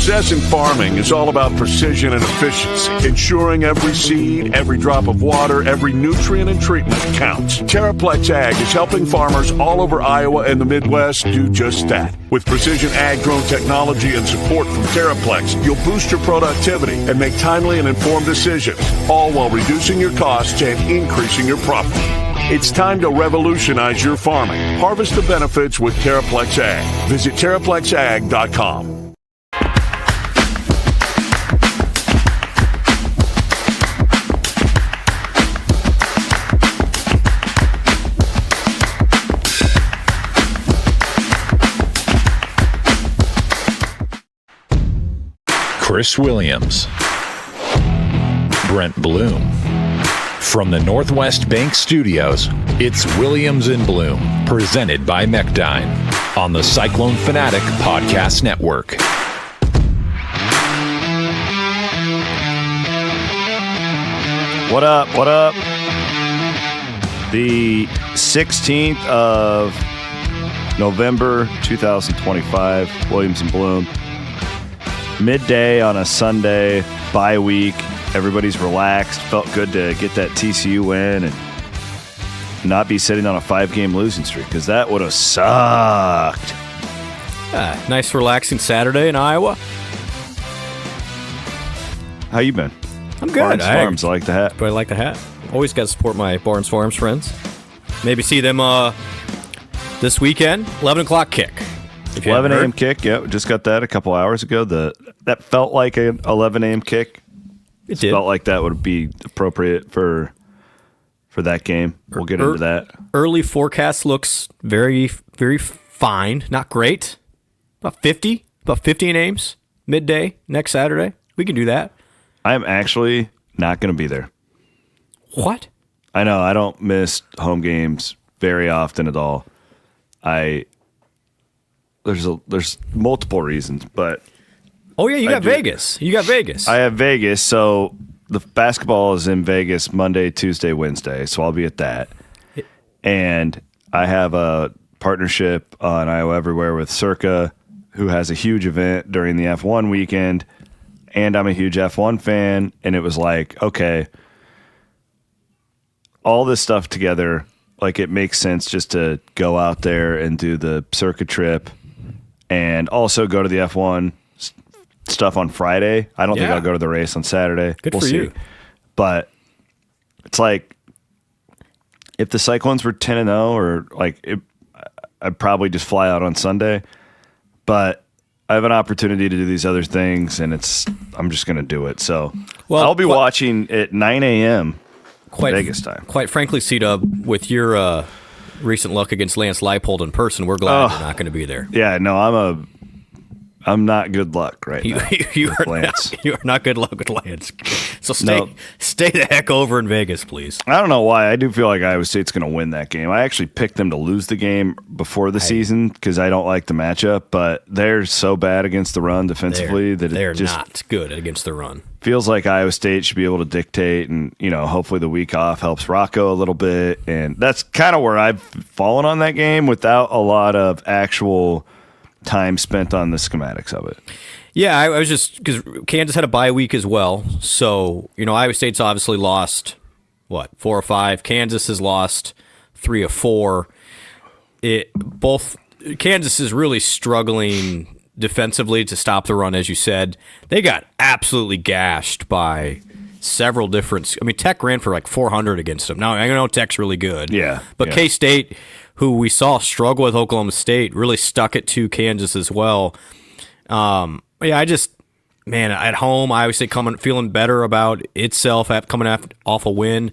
Success in farming is all about precision and efficiency, ensuring every seed, every drop of water, every nutrient and treatment counts. Terraplex Ag is helping farmers all over Iowa and the Midwest do just that. With precision ag drone technology and support from Terraplex, you'll boost your productivity and make timely and informed decisions, all while reducing your costs and increasing your profit. It's time to revolutionize your farming. Harvest the benefits with Terraplex Ag. Visit TerraplexAg.com. Chris Williams, Brent Blum. From the Northwest Bank Studios, it's Williams and Blum, presented by Mechdyne on the Cyclone Fanatic Podcast Network. What up? What up? The 16th of November, 2025, Williams and Blum. Midday on a Sunday, bye week. Everybody's relaxed. Felt good to get that TCU win and not be sitting on a 5-game losing streak, because that would have sucked. Nice relaxing Saturday in Iowa. How you been? I'm good. Barnes Farms, I like the hat. But I like the hat. Always got to support my Barnes Farms friends. Maybe see them this weekend. 11 o'clock kick. 11 a.m. kick. Yeah, just got that a couple hours ago. That felt like an 11 a.m. kick. It did. Felt like that would be appropriate for that game. We'll get into that. Early forecast looks very, very fine. Not great. About 50 names midday next Saturday. We can do that. I'm actually not going to be there. What? I know. I don't miss home games very often at all. There's multiple reasons, but oh yeah, you got Vegas. You got Vegas. I have Vegas, so the basketball is in Vegas Monday, Tuesday, Wednesday, so I'll be at that. And I have a partnership on Iowa Everywhere with Circa, who has a huge event during the F1 weekend, and I'm a huge F1 fan, and it was like, okay, all this stuff together, like it makes sense just to go out there and do the Circa trip and also go to the F1 stuff on Friday. I don't think I'll go to the race on Saturday. Good for you. But it's like, if the Cyclones were 10-0 or like I'd probably just fly out on Sunday, but I have an opportunity to do these other things, and I'm just going to do it. So I'll be watching at 9 a.m. Vegas time. Quite frankly, C-Dub, with your recent luck against Lance Leipold in person, we're glad you're not going to be there. Yeah, no, I'm not good luck right now. You are not good luck with Lance. So stay the heck over in Vegas, please. I don't know why. I do feel like Iowa State's going to win that game. I actually picked them to lose the game before the season because I don't like the matchup, but they're so bad against the run defensively they're just not good against the run. Feels like Iowa State should be able to dictate, and hopefully the week off helps Rocco a little bit, and that's kind of where I've fallen on that game without a lot of actual time spent on the schematics of it. Yeah, I was just because Kansas had a bye week as well, so Iowa State's obviously lost 4 or 5. Kansas has lost 3 or 4. Kansas is really struggling defensively to stop the run, as you said. They got absolutely gashed by several different. I mean, Tech ran for like 400 against them. Now I know Tech's really good, but K-State, who we saw struggle with Oklahoma State, really stuck it to Kansas as well. At home, Iowa State feeling better about itself coming off a win.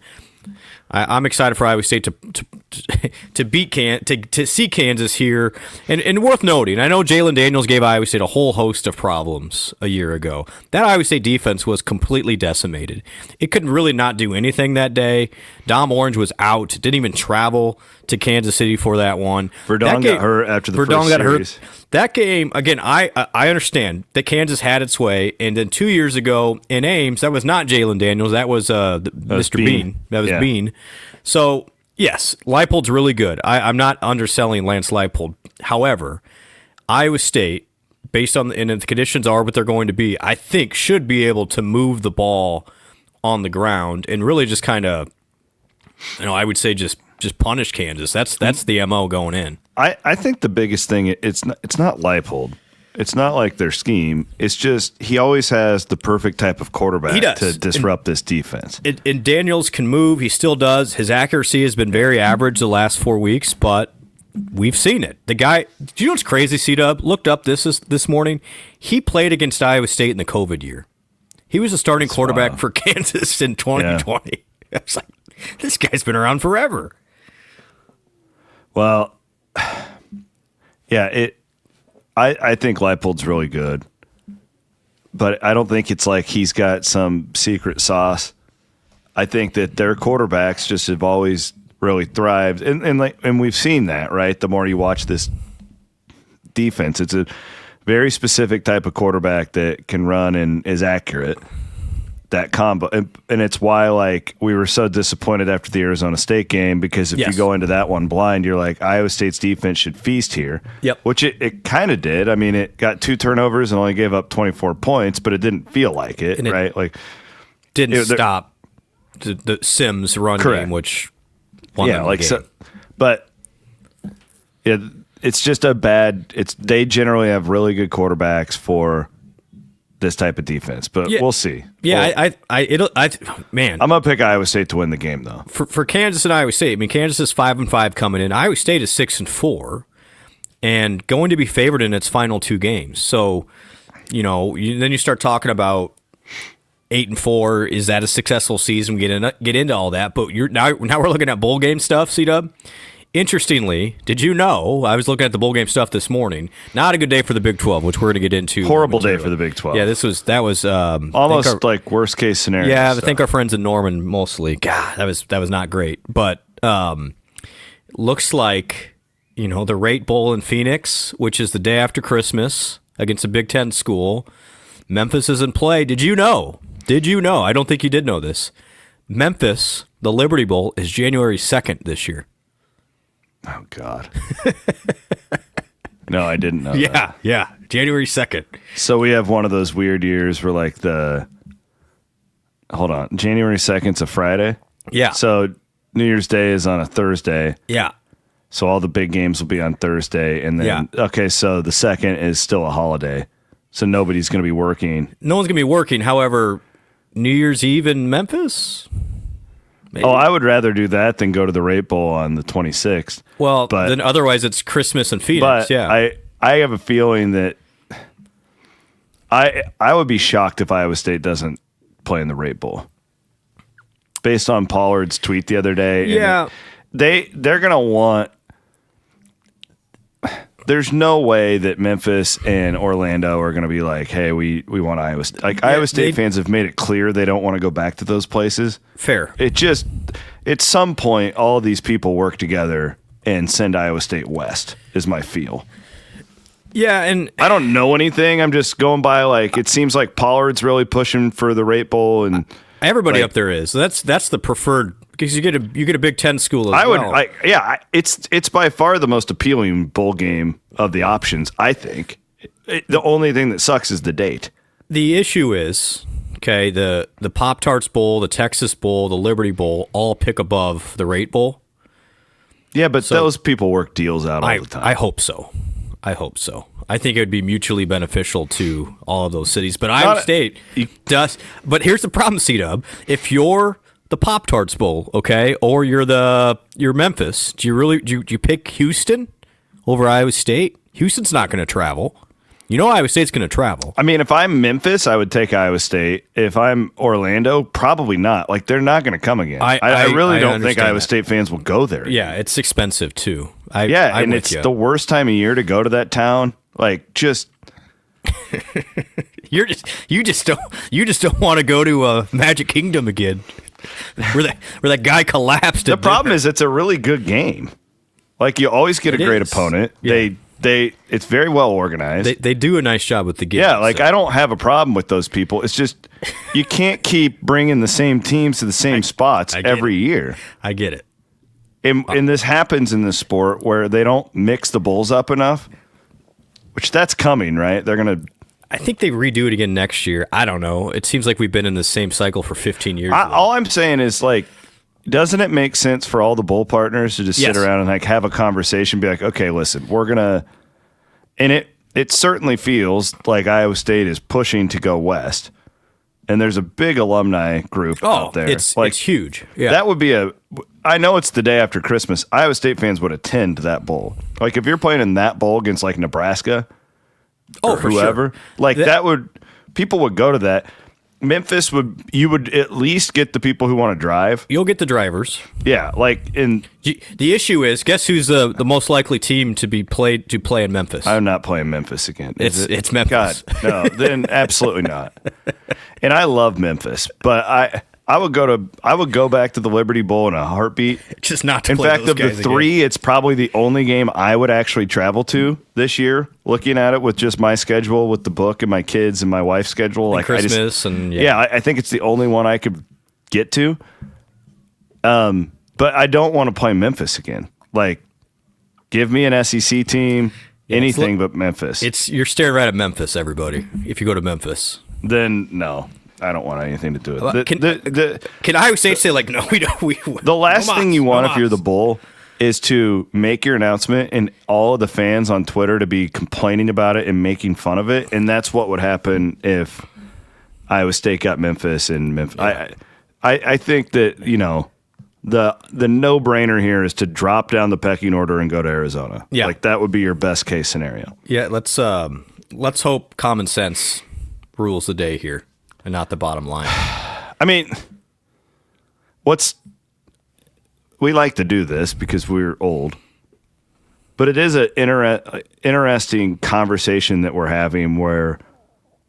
I'm excited for Iowa State to beat to see Kansas here, and worth noting, I know Jalen Daniels gave Iowa State a whole host of problems a year ago. That Iowa State defense was completely decimated. It couldn't really not do anything that day. Dom Orange was out, didn't even travel to Kansas City for that one. Verdon got hurt after the first series. That game, again, I understand that Kansas had its way, and then 2 years ago in Ames, that was not Jalen Daniels, that was Mr. Bean. That was Bean. So, yes, Leipold's really good. I'm not underselling Lance Leipold. However, Iowa State based on and if the conditions are what they're going to be, I think should be able to move the ball on the ground and really just kind of, I would say just punish Kansas. That's the MO going in. I think the biggest thing, it's not Leipold. It's not like their scheme. It's just he always has the perfect type of quarterback to disrupt this defense. And Daniels can move. He still does. His accuracy has been very average the last 4 weeks, but we've seen it. The guy, do you know what's crazy, C-Dub? Looked up this morning. He played against Iowa State in the COVID year. He was a starting quarterback for Kansas in 2020. Yeah. I was like, this guy's been around forever. Well, yeah, I think Leipold's really good, but I don't think it's like he's got some secret sauce. I think that their quarterbacks just have always really thrived, and we've seen that, right? The more you watch this defense, it's a very specific type of quarterback that can run and is accurate. That combo, and it's why like we were so disappointed after the Arizona State game, because if you go into that one blind, you're like, Iowa State's defense should feast here. Yep. Which it kind of did. I mean, it got 2 turnovers and only gave up 24 points, but it didn't feel like it, and right? Like didn't stop the Sims run game, which won them the game. So, but it's just they generally have really good quarterbacks for this type of defense, but we'll see. Yeah, man, I'm gonna pick Iowa State to win the game though. For Kansas and Iowa State, I mean, Kansas is 5-5 coming in. Iowa State is 6-4, and going to be favored in its final 2 games. So, then you start talking about 8-4. Is that a successful season? We get into all that, but now we're looking at bowl game stuff. C-Dub. Interestingly, did you know, I was looking at the bowl game stuff this morning, not a good day for the Big 12, which we're going to get into. Horrible day for the Big 12. Yeah, that was almost like worst case scenario. Yeah, I think our friends in Norman mostly. God, that was not great. But looks like, the Rate Bowl in Phoenix, which is the day after Christmas against a Big Ten school. Memphis is in play. Did you know? I don't think you did know this. Memphis, the Liberty Bowl, is January 2nd this year. Oh, God. No, I didn't know that. Yeah, January 2nd. So we have one of those weird years where like hold on, January 2nd's a Friday? Yeah. So New Year's Day is on a Thursday. Yeah. So all the big games will be on Thursday. And then, okay, so the 2nd is still a holiday. So nobody's going to be working. No one's going to be working. However, New Year's Eve in Memphis? Maybe. Oh, I would rather do that than go to the Rate Bowl on the 26th. Well, then otherwise it's Christmas in Phoenix. But I have a feeling that I would be shocked if Iowa State doesn't play in the Rate Bowl. Based on Pollard's tweet the other day. Yeah. They're going to want... There's no way that Memphis and Orlando are going to be like, hey, we want Iowa State. Like, Iowa State fans have made it clear they don't want to go back to those places. Fair. It just, at some point, all of these people work together and send Iowa State west, is my feel. Yeah, and I don't know anything. I'm just going by, like, it seems like Pollard's really pushing for the Rate Bowl. And everybody up there is. So that's the preferred, because you get a Big Ten school as well. It's by far the most appealing bowl game of the options, I think. The only thing that sucks is the date. The issue is, okay, the Pop-Tarts Bowl, the Texas Bowl, the Liberty Bowl all pick above the Rate Bowl. Yeah, but those people work deals out all the time. I hope so. I think it would be mutually beneficial to all of those cities. But Iowa State does. But here's the problem, C-Dub. If you're the Pop-Tarts Bowl, okay, or you're Memphis, do you pick Houston over Iowa State? Houston's not going to travel. You know Iowa State's going to travel. I mean, if I'm Memphis, I would take Iowa State. If I'm Orlando, probably not. Like, they're not going to come again. I really don't think Iowa State fans will go there. Yeah, it's expensive, too. And it's the worst time of year to go to that town. Like, just... you just don't want to go to Magic Kingdom again, where that guy collapsed. The problem is it's a really good game. Like, you always get a great opponent. Yeah. It's very well organized. They do a nice job with the game. Yeah, like, I don't have a problem with those people. It's just you can't keep bringing the same teams to the same spots every year. I get it. And this happens in this sport where they don't mix the bowls up enough. which that's coming, right? They're going to. I think they redo it again next year. I don't know. It seems like we've been in the same cycle for 15 years. All I'm saying is, like, doesn't it make sense for all the bowl partners to just sit around and like have a conversation, be like, okay, listen, we're gonna, and it certainly feels like Iowa State is pushing to go west, and there's a big alumni group out there. It's huge. Yeah, that would be I know it's the day after Christmas. Iowa State fans would attend that bowl. Like if you're playing in that bowl against like Nebraska. Or for whoever, sure. Like people would go to that. Memphis you would at least get the people who want to drive. You'll get the drivers. Yeah, like the issue is, guess who's the most likely team to play in Memphis? I'm not playing Memphis again. It's Memphis. God, no, then absolutely not. And I love Memphis, but I would go back to the Liberty Bowl in a heartbeat. Just not to In play fact, those of the guys three, again. it's probably the only game I would actually travel to this year. Looking at it with just my schedule, with the book and my kids and my wife's schedule, like Christmas I think it's the only one I could get to. But I don't want to play Memphis again. Like, give me an SEC team, anything but Memphis. You're staring right at Memphis, everybody. If you go to Memphis, then no. I don't want anything to do with it. Can Iowa State say, like, no, we don't? The last thing you want if you're the bowl is to make your announcement and all of the fans on Twitter to be complaining about it and making fun of it. And that's what would happen if Iowa State got Memphis and Memphis. Yeah. I think that, the no-brainer here is to drop down the pecking order and go to Arizona. Yeah. Like, that would be your best case scenario. Yeah, let's hope common sense rules the day here. And not the bottom line. I mean, we like to do this because we're old, but it is an interesting conversation that we're having where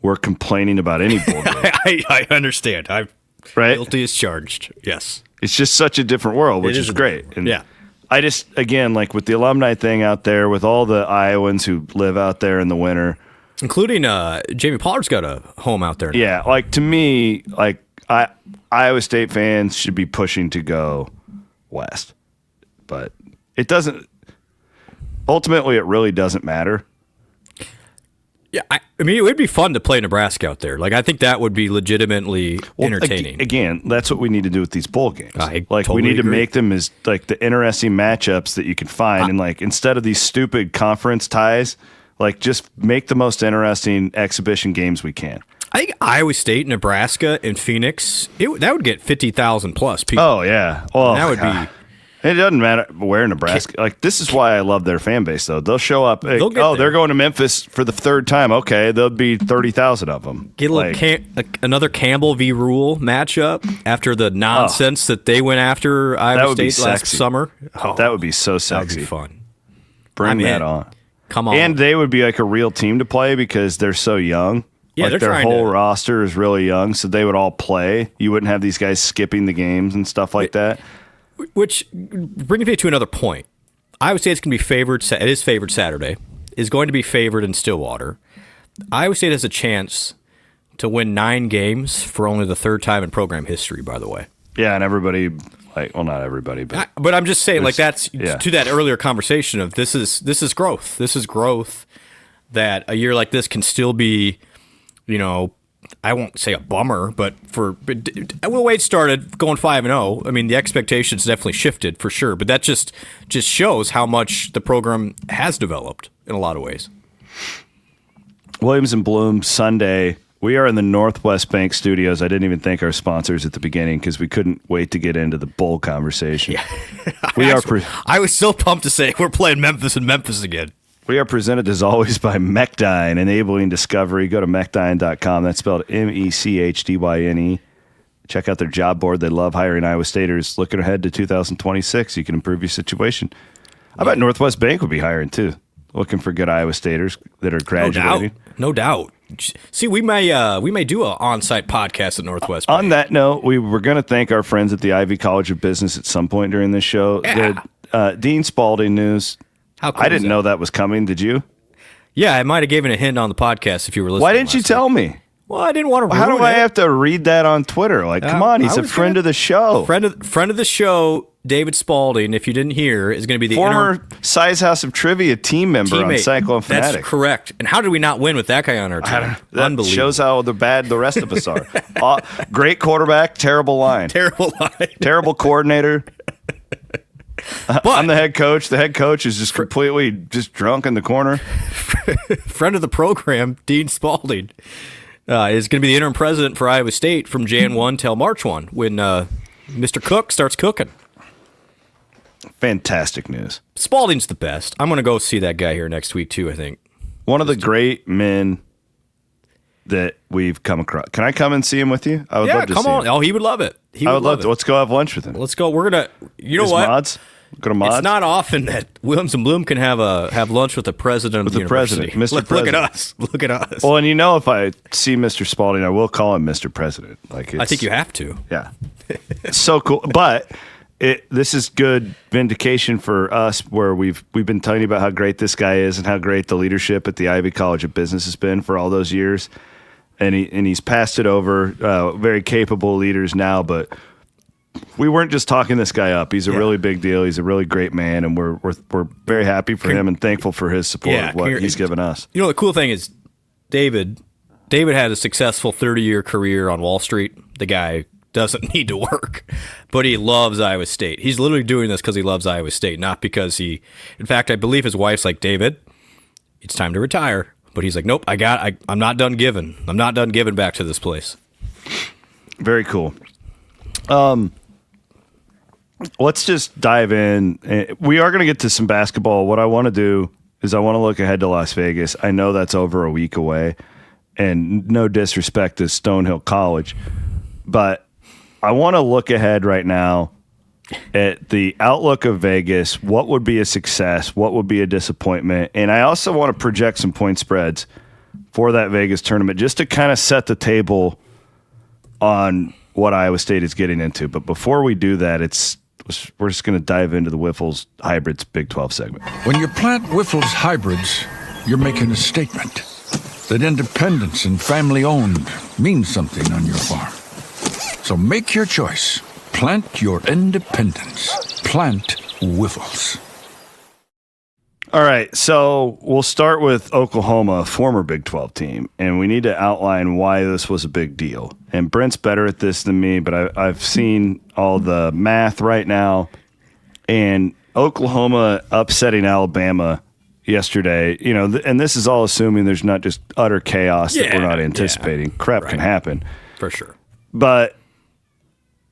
we're complaining about any bowl game. I understand. I'm guilty as charged. Yes. It's just such a different world, which is great. And yeah. I just, again, like with the alumni thing out there, with all the Iowans who live out there in the winter, including Jamie Pollard's got a home out there now. Yeah, like to me, like Iowa State fans should be pushing to go west. But it doesn't ultimately it really doesn't matter. Yeah, I mean it would be fun to play Nebraska out there. Like I think that would be legitimately entertaining. Again, that's what we need to do with these bowl games. We need to make them as like the interesting matchups that you can find and like instead of these stupid conference ties, like, just make the most interesting exhibition games we can. I think Iowa State, Nebraska, and Phoenix, that would get 50,000 plus people. Oh, yeah. Well, that would be. It doesn't matter where Nebraska. Like, this is why I love their fan base, though. They'll show up. They're going to Memphis for the third time. Okay, there'll be 30,000 of them. Get a little another Campbell v. Rule matchup after the nonsense that they went after Iowa State last summer. Oh, that would be so sexy. That would be fun. Bring that on. Come on. And they would be like a real team to play because they're so young. Yeah, like their whole roster is really young, so they would all play. You wouldn't have these guys skipping the games and stuff like that. Which brings me to another point. Iowa State's going to be favored. It is favored Saturday. Is going to be favored in Stillwater. Iowa State has a chance to win 9 games for only the third time in program history, by the way. Yeah, and everybody, not everybody, but I'm just saying, like that's to that earlier conversation of this is growth. This is growth that a year like this can still be, I won't say a bummer, but the way it started going 5-0, I mean the expectations definitely shifted for sure. But that just shows how much the program has developed in a lot of ways. Williams and Blum Sunday. We are in the Northwest Bank Studios. I didn't even thank our sponsors at the beginning because we couldn't wait to get into the bowl conversation. Yeah. I was so pumped to say we're playing Memphis and Memphis again. We are presented, as always, by Mechdyne, enabling discovery. Go to Mechdyne.com. That's spelled Mechdyne. Check out their job board. They love hiring Iowa Staters. Looking ahead to 2026, you can improve your situation. I bet Northwest Bank would be hiring, too. Looking for good Iowa Staters that are graduating. No doubt. See, we may do an on-site podcast at Northwest Bank. On that note, we were going to thank our friends at the Ivy College of Business at some point during this show. Yeah. The Dean Spalding news. How cool I didn't know that was coming. Did you? Yeah, I might have given a hint on the podcast if you were listening. Why didn't you tell me? Well, I didn't want to. How do I have to read that on Twitter? Like, come on, he's a friend of the show. Friend of the show, David Spalding, if you didn't hear, is going to be the former Size House of Trivia team member on teammate. Cyclone Fanatic. That's correct. And how did we not win with that guy on our team? That Unbelievable. shows how bad the rest of us are. Great quarterback, terrible line. Terrible line. Terrible coordinator. But I'm the head coach. The head coach is just completely just drunk in the corner. friend of the program, Dean Spalding, is going to be the interim president for Iowa State from Jan 1 till March 1 when Mr. Cook starts cooking. Fantastic news. Spalding's the best. I'm going to go see that guy here next week, too, I think. One of the great men that we've come across. Can I come and see him with you? I would love to come see on. him. Oh, he would love it. I would love to. Let's go have lunch with him. Let's go. We're going to, you know Is what? Mods? Go to Mods? It's not often that Williams and Bloom can have lunch with the president of the university. Mr. Look at President. us. Look at us. Well, and if I see Mr. Spalding, I will call him Mr. President. I think you have to. Yeah. It's so cool. But this is good vindication for us where we've been telling you about how great this guy is and how great the leadership at the Ivy College of Business has been for all those years. And he's passed it over. Very capable leaders now, but we weren't just talking this guy up. He's a really big deal. He's a really great man, and we're very happy for him and thankful for his support of what he's given us. You know, the cool thing is David had a successful 30-year career on Wall Street. The guy doesn't need to work, but he loves Iowa State. He's literally doing this because he loves Iowa State, not because in fact, I believe his wife's like, David, it's time to retire. But he's like, nope, I'm not done giving. I'm not done giving back to this place. Very cool. Let's just dive in. We are going to get to some basketball. What I want to do is I want to look ahead to Las Vegas. I know that's over a week away, and no disrespect to Stonehill College, but I want to look ahead right now at the outlook of Vegas. What would be a success? What would be a disappointment? And I also want to project some point spreads for that Vegas tournament just to kind of set the table on what Iowa State is getting into. But before we do that, we're just going to dive into the Wyffels Hybrids Big 12 segment. When you plant Wyffels Hybrids, you're making a statement that independence and family-owned means something on your farm. So make your choice. Plant your independence. Plant Wyffels. All right, so we'll start with Oklahoma, a former Big 12 team, and we need to outline why this was a big deal. And Brent's better at this than me, but I've seen all the math right now, and Oklahoma upsetting Alabama yesterday, and this is all assuming there's not just utter chaos that we're not anticipating. Crap can happen. For sure. But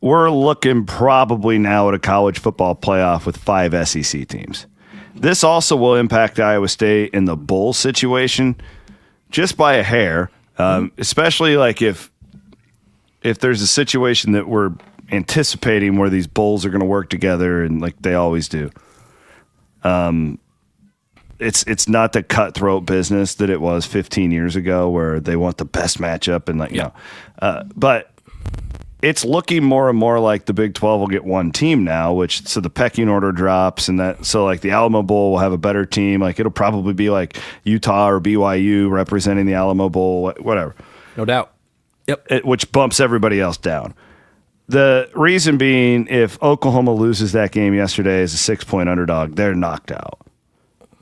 we're looking probably now at a college football playoff with 5 SEC teams. This also will impact Iowa State in the bowl situation just by a hair, especially like if there's a situation that we're anticipating where these bowls are going to work together and like they always do. It's not the cutthroat business that it was 15 years ago where they want the best matchup and no. But it's looking more and more like the Big 12 will get one team now, so the pecking order drops, and like the Alamo Bowl will have a better team. Like it'll probably be like Utah or BYU representing the Alamo Bowl, whatever. No doubt. Yep. Which bumps everybody else down. The reason being, if Oklahoma loses that game yesterday as a 6-point underdog, they're knocked out.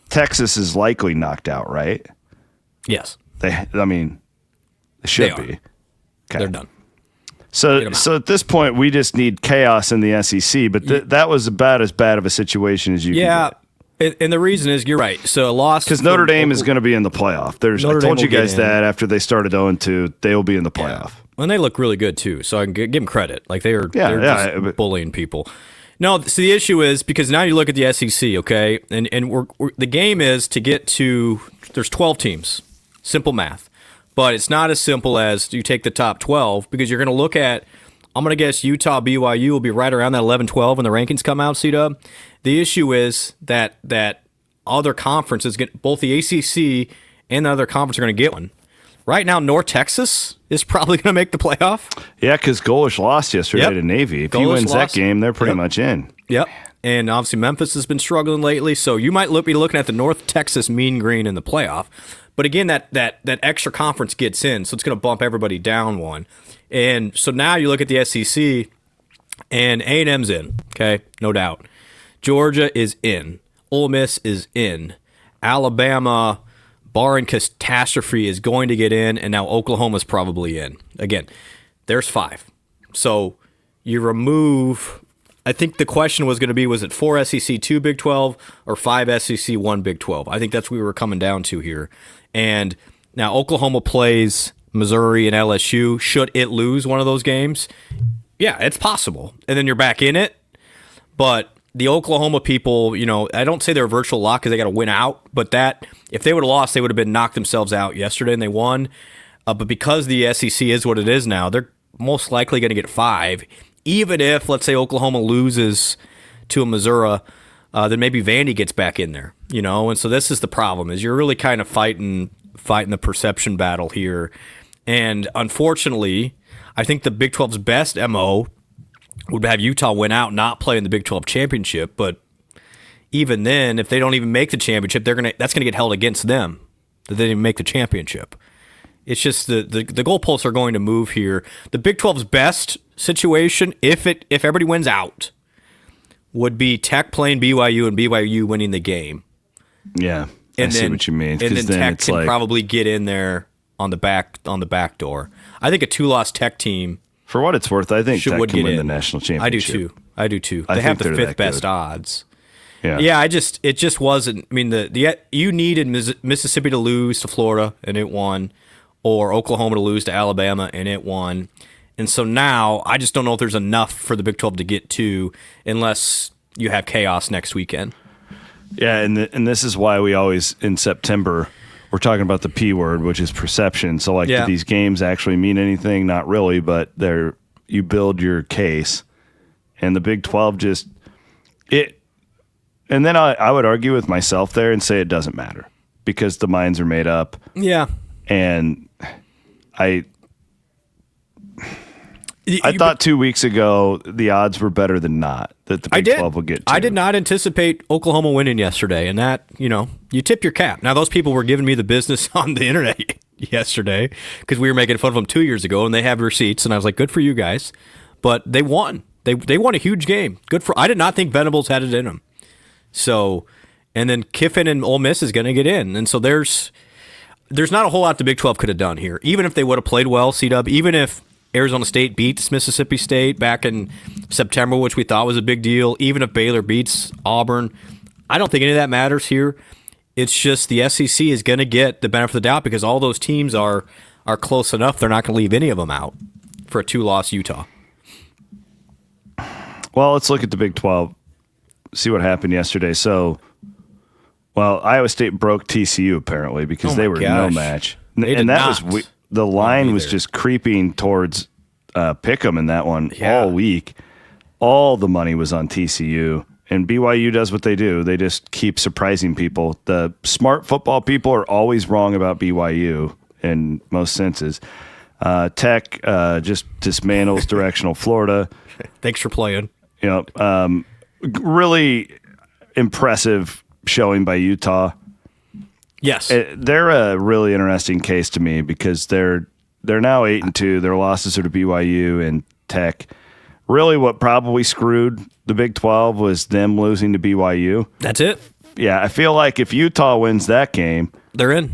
Texas is likely knocked out, right? Yes. They should be. Okay. They're done. So at this point, we just need chaos in the SEC, but that was about as bad of a situation as you can get. And the reason is, you're right. So a loss because Notre Dame is going to be in the playoff. I told you guys that after they started 0-2, they will be in the playoff. And they look really good too, so I can give them credit. Like they're just bullying people. No, so the issue is because now you look at the SEC, okay, and the game is to get to. There's 12 teams, simple math. But it's not as simple as you take the top 12 because you're going to look at, I'm going to guess Utah, BYU will be right around that 11-12 when the rankings come out, C-Dub. The issue is that other conferences, both the ACC and the other conference are going to get one. Right now, North Texas is probably going to make the playoff. Yeah, because Golish lost yesterday to Navy. If he wins that game, they're pretty much in. Yep. And obviously Memphis has been struggling lately, so you might be looking at the North Texas Mean Green in the playoff. But again, that extra conference gets in, so it's going to bump everybody down one. And so now you look at the SEC, And A&M's in, okay? No doubt. Georgia is in. Ole Miss is in. Alabama, barring catastrophe, is going to get in, and now Oklahoma's probably in. Again, there's 5. So you remove... I think the question was going to be, was it 4 SEC, 2 Big 12, or 5 SEC, 1 Big 12? I think that's what we were coming down to here. And now Oklahoma plays Missouri and LSU. Should it lose one of those games? Yeah, it's possible. And then you're back in it. But the Oklahoma people, I don't say they're a virtual lock because they got to win out. But that, if they would have lost, they would have been knocked themselves out yesterday, and they won. But because the SEC is what it is now, they're most likely going to get 5. Even if, let's say, Oklahoma loses to a Missouri, then maybe Vandy gets back in there, And so this is the problem: is you're really kind of fighting the perception battle here. And unfortunately, I think the Big 12's best MO would have Utah win out, not play in the Big 12 championship. But even then, if they don't even make the championship, that's gonna get held against them that they didn't make the championship. It's just the goalposts are going to move here. The Big 12's best situation, if everybody wins out, would be Tech playing BYU and BYU winning the game. Yeah, I see what you mean. And then Tech can probably get in there on the back door. I think a 2-loss Tech team, for what it's worth, I think Tech can win the national championship. I do too. They have the 5th best odds. Yeah. It just wasn't. I mean, you needed Mississippi to lose to Florida, and it won. Or Oklahoma to lose to Alabama, and it won. And so now I just don't know if there's enough for the Big 12 to get to unless you have chaos next weekend. Yeah, and this is why we always, in September, we're talking about the P word, which is perception. So, do these games actually mean anything? Not really, but you build your case. And the Big 12 just – and then I would argue with myself there and say it doesn't matter because the minds are made up. Yeah. And I thought 2 weeks ago the odds were better than not that the Big 12 would get 2. I did not anticipate Oklahoma winning yesterday, and that, you tip your cap. Now, those people were giving me the business on the internet yesterday because we were making fun of them 2 years ago, and they have receipts, and I was like, good for you guys. But they won. They won a huge game. I did not think Venables had it in them. So, and then Kiffin and Ole Miss is going to get in, and so there's not a whole lot the Big 12 could have done here. Even if they would have played well, C-Dub, even if Arizona State beats Mississippi State back in September, which we thought was a big deal, even if Baylor beats Auburn, I don't think any of that matters here. It's just the SEC is going to get the benefit of the doubt because all those teams are close enough. They're not going to leave any of them out for a 2-loss Utah. Well, let's look at the Big 12, see what happened yesterday. So, Iowa State broke TCU apparently because they were no match. And that was the line was just creeping towards Pick'em in that one all week. All the money was on TCU, and BYU does what they do. They just keep surprising people. The smart football people are always wrong about BYU in most senses. Tech just dismantles directional Florida. Thanks for playing. Really impressive showing by Utah. Yes, they're a really interesting case to me because they're now 8-2. Their losses are to BYU and Tech. Really, what probably screwed the Big 12 was them losing to BYU. That's it. Yeah, I feel like if Utah wins that game, they're in.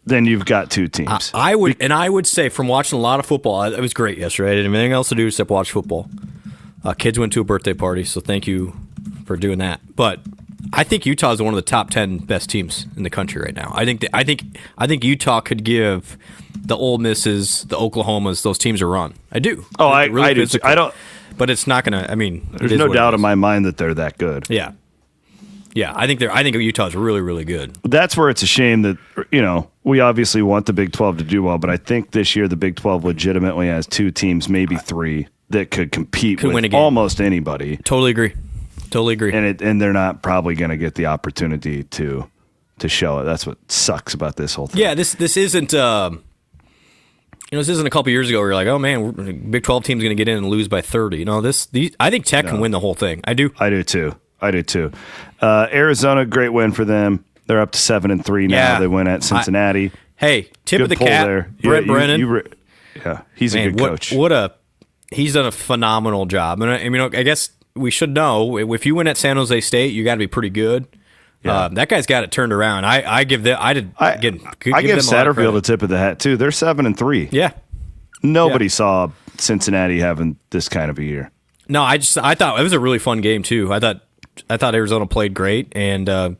Then you've got 2 teams. I would say from watching a lot of football, it was great yesterday. I didn't have anything else to do except watch football. Kids went to a birthday party, so thank you for doing that. But I think Utah is one of the top 10 best teams in the country right now. I think Utah could give the Ole Misses, the Oklahomas, those teams a run. I do. Oh, I do. I don't. But it's not going to. I mean, there's no doubt in my mind that they're that good. Yeah. I think Utah's really, really good. That's where it's a shame that we obviously want the Big 12 to do well, but I think this year the Big 12 legitimately has 2 teams, maybe 3, that could compete with almost anybody. Totally agree. And they're not probably going to get the opportunity to show it. That's what sucks about this whole thing. Yeah, this isn't. This isn't a couple years ago where you're like, oh man, Big 12 team's going to get in and lose by 30. I think Tech can win the whole thing. I do too. Arizona, great win for them. They're up to 7-3 now. Yeah. They win at Cincinnati. Tip of the cap, there. Brent Brennan. He's a good coach. What a he's done a phenomenal job. And I mean, I guess we should know if you win at San Jose State, you got to be pretty good. Yeah. That guy's got it turned around. I give them. I give Satterfield a tip of the hat too. They're 7-3. Yeah. Nobody saw Cincinnati having this kind of a year. No, I thought it was a really fun game too. I thought Arizona played great, and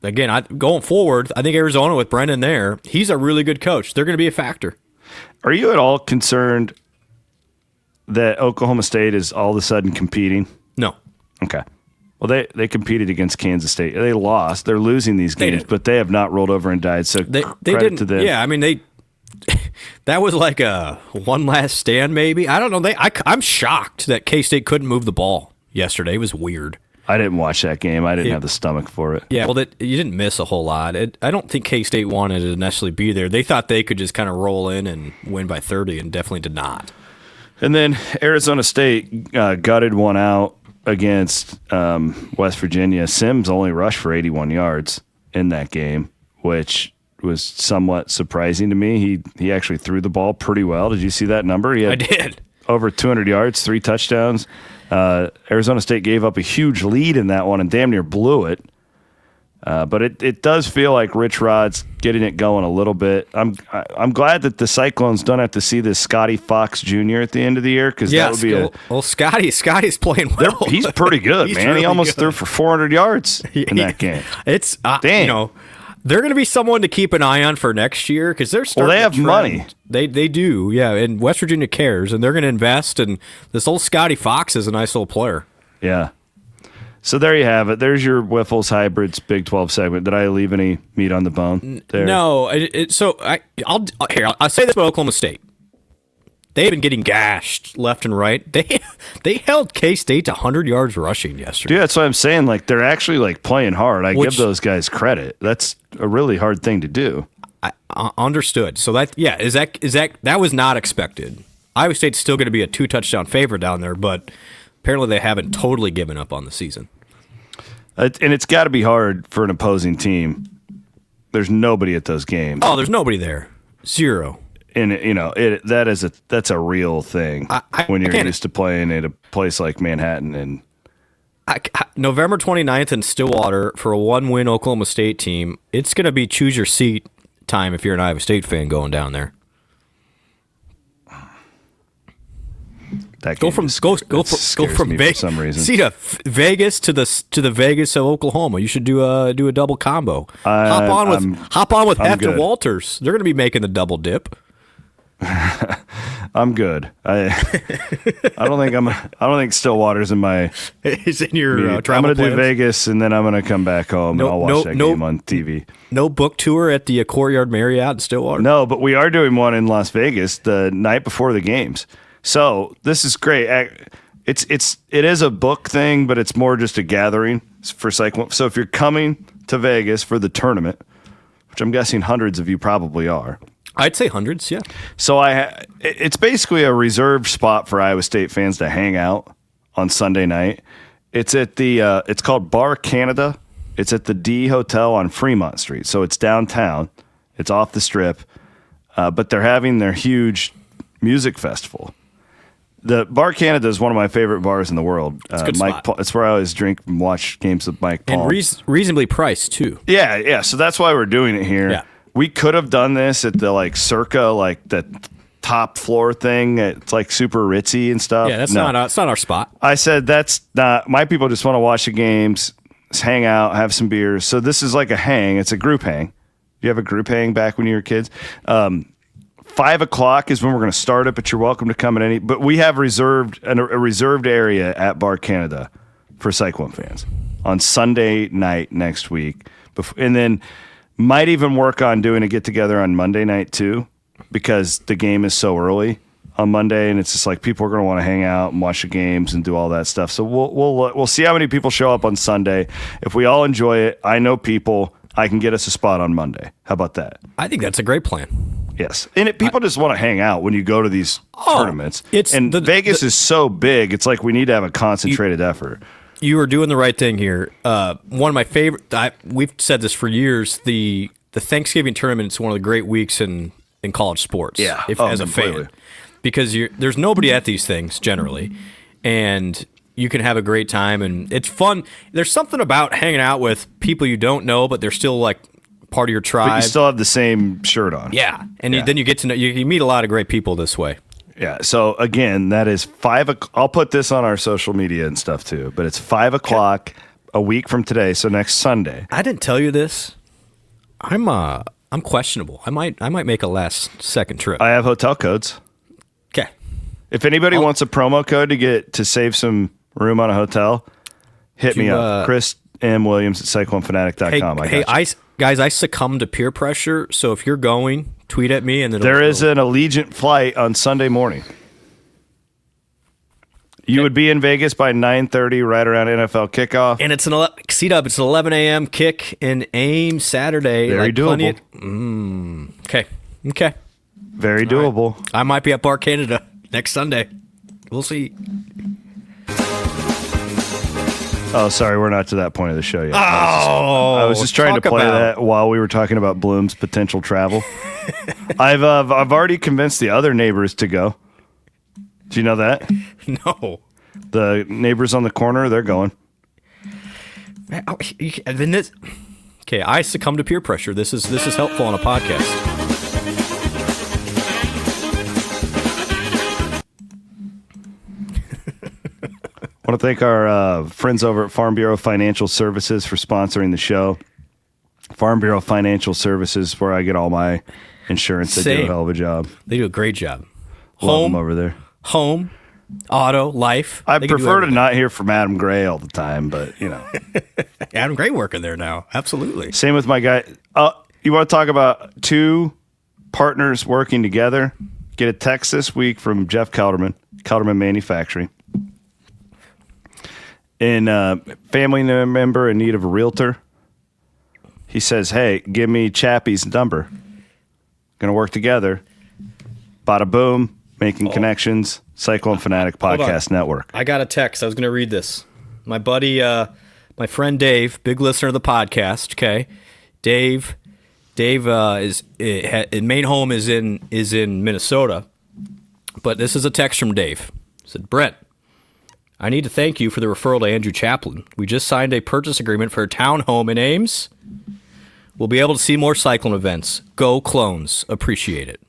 again, going forward, I think Arizona with Brendan there, he's a really good coach. They're going to be a factor. Are you at all concerned that Oklahoma State is all of a sudden competing? No. Okay. Well, they competed against Kansas State. They lost. They're losing these games, but they have not rolled over and died. So they credit didn't, to them. Yeah, I mean that was like a one last stand, maybe. I don't know. I'm shocked that K-State couldn't move the ball yesterday. It was weird. I didn't watch that game. I didn't have the stomach for it. Yeah, well, you didn't miss a whole lot. I don't think K-State wanted to necessarily be there. They thought they could just kind of roll in and win by 30, and definitely did not. And then Arizona State gutted one out against West Virginia. Sims only rushed for 81 yards in that game, which was somewhat surprising to me. He actually threw the ball pretty well. Did you see that number? I did. Over 200 yards, 3 touchdowns. Arizona State gave up a huge lead in that one and damn near blew it. But it does feel like Rich Rod's getting it going a little bit. I'm glad that the Cyclones don't have to see this Scotty Fox Jr. at the end of the year, because that would be Scotty's playing well. He's pretty good, man. Really he almost good. threw for 400 yards in that game. It's Damn. They're going to be someone to keep an eye on for next year, because they're starting. Well, they have to trend. money. They do, yeah. And West Virginia cares, and they're going to invest. And this old Scotty Fox is a nice little player. Yeah. So there you have it. There's your Wyffels Hybrids Big 12 segment. Did I leave any meat on the bone there? No. I'll say this about Oklahoma State. They've been getting gashed left and right. They held K-State to 100 yards rushing yesterday. Dude, that's what I'm saying. Like, they're actually like playing hard. I give those guys credit. That's a really hard thing to do. I understood. So that was not expected. Iowa State's still going to be a 2-touchdown favorite down there, but apparently they haven't totally given up on the season. And it's got to be hard for an opposing team. There's nobody at those games. Oh, there's nobody there. Zero. And that's a real thing when you're used to playing at a place like Manhattan. And November 29th in Stillwater for a 1-win Oklahoma State team. It's going to be choose your seat time if you're an Iowa State fan going down there. Go from Vegas, for some reason. See to Vegas to the Vegas of Oklahoma. You should do a double combo. Hop on with Hector Walters. They're going to be making the double dip. I'm good. I don't think Stillwater's in my. It's in your travel I'm going to plans? do Vegas, and then I'm going to come back home and I'll watch that game on TV. No book tour at the Courtyard Marriott in Stillwater. No, but we are doing one in Las Vegas the night before the games. So this is great. It is a book thing, but it's more just a gathering for Cyclone. So if you're coming to Vegas for the tournament, which I'm guessing hundreds of you probably are. I'd say hundreds, yeah. So it's basically a reserved spot for Iowa State fans to hang out on Sunday night. It's at it's called Bar Canada. It's at the D Hotel on Fremont Street. So it's downtown. It's off the strip. But they're having their huge music festival. The Bar Canada is one of my favorite bars in the world. It's a good spot. It's where I always drink and watch games with Mike Paul. And reasonably priced, too. Yeah. So that's why we're doing it here. Yeah. We could have done this at the Circa, the top floor thing. It's super ritzy and stuff. Yeah, it's not our spot. I said that's not. My people just want to watch the games, just hang out, have some beers. So this is like a hang. It's a group hang. You have a group hang back when you were kids. 5:00 is when we're going to start it, but you're welcome to come at any. But we have a reserved area at Bar Canada for Cyclone fans on Sunday night next week, and then might even work on doing a get together on Monday night too, because the game is so early on Monday, and it's just people are going to want to hang out and watch the games and do all that stuff. So we'll see how many people show up on Sunday. If we all enjoy it, I know people. I can get us a spot on Monday. How about that? I think that's a great plan. Yes. And people just want to hang out when you go to these tournaments. Vegas is so big, it's we need to have a concentrated effort. You are doing the right thing here. One of my favorite, we've said this for years, the Thanksgiving tournament is one of the great weeks in college sports. Yeah. As a fan. because there's nobody at these things generally, and you can have a great time, and it's fun. There's something about hanging out with people you don't know, but they're still like part of your tribe. But you still have the same shirt on. Yeah, and then you get to know you meet a lot of great people this way. Yeah. So again, that is 5 o'clock. I'll put this on our social media and stuff too. But it's 5 o'clock a week from today. So next Sunday. I didn't tell you this. I'm questionable. I might make a last second trip. I have hotel codes. Okay. If anybody wants a promo code to save some room on a hotel, hit me up. Chris M. Williams at CycloneFanatic.com. Guys, I succumb to peer pressure. So if you're going, tweet at me. And there is an Allegiant flight on Sunday morning. You would be in Vegas by 9:30, right around NFL kickoff. And it's It's an 11 a.m. kick in Ames Saturday. Very doable. Okay. Very doable. Right. I might be at Bar Canada next Sunday. We'll see. Oh, sorry, we're not to that point of the show yet. Oh, I was just trying to play that while we were talking about Bloom's potential travel. I've already convinced the other neighbors to go. Do you know that? No. The neighbors on the corner, they're going. Okay, I succumb to peer pressure. This is helpful on a podcast. I want to thank our friends over at Farm Bureau Financial Services for sponsoring the show. Farm Bureau Financial Services, where I get all my insurance. They do a hell of a job. They do a great job. Love them over there. Home, auto, life. I prefer to not hear from Adam Gray all the time, but you know. Adam Gray working there now. Absolutely. Same with my guy. You want to talk about two partners working together? Get a text this week from Jeff Kelderman Manufacturing. In family member in need of a realtor. He says, hey, give me Chappie's number. Gonna work together. Bada boom. Making connections. Cyclone Fanatic Podcast Network. I got a text. I was going to read this. My buddy, my friend Dave, big listener of the podcast. Okay, Dave his main home is in Minnesota, but this is a text from Dave. He said, Brent, I need to thank you for the referral to Andrew Chaplin. We just signed a purchase agreement for a townhome in Ames. We'll be able to see more Cyclone events. Go Clones. Appreciate it.